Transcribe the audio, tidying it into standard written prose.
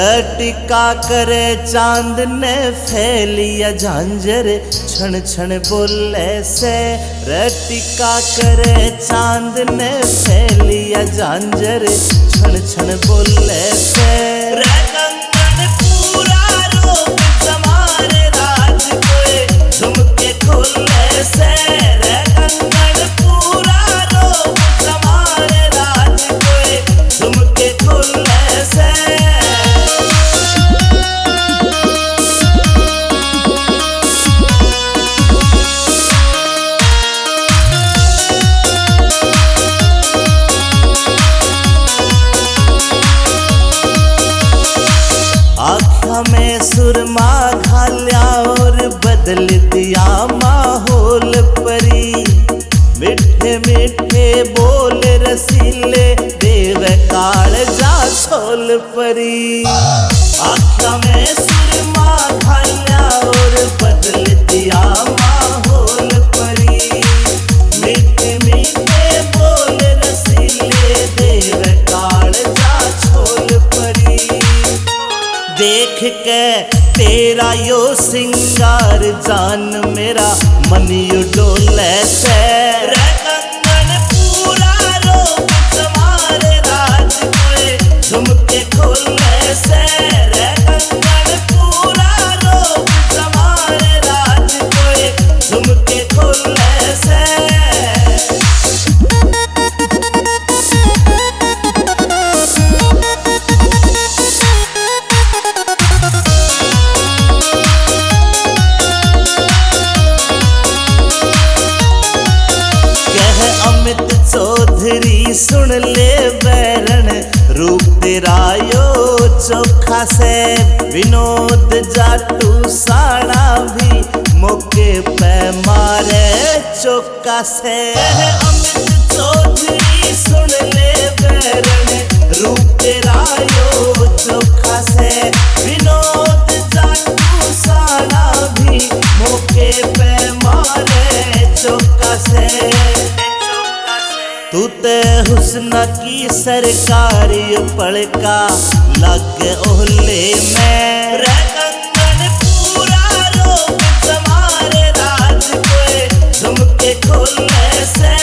टिका करे चांद ने फैलिया झांझर क्षण क्षण बोले से। टिका करे चांद ने फैलिया झांझर क्षण क्षण बोले से। कंगन पूरा रोक समारे राज कोए झुमके खोले से। कंगन पूरा रोक समारे राज कोए झुमके खोले से। में सुरमा घाल्या और बदल दिया माहौल परी। मिठे मिठे बोल रसीले देव काल जा छोल परी। आँखों में सुरमा घाल्या और बदल दिया माहौल परी। मिठे मिठे बोल रसीले देव काल जा छोल परी। देख के तेरा यो सिंगार जान मेरा मन यू डोले से। कंगन पूरा रोक समारे राज कोए झुमके खोले से। कंगन पूरा रोक समारे राज कोए झुमके खोले से। अमित चौधरी सुन ले बैरन रूप तेरा यो चोखा से। विनोद जाटू साड़ा भी मौके पे मारे चौका से। अमित चौधरी सुन ले बैरन रूप तेरा यो चोखा से। विनोद जाटू साड़ा भी मौके पे मारे चौका से। तू ते हुस्न की सरकारी पड़का लग ओहले में। कंगन पूरा रोक समारे राज कोए झुमके खोले से।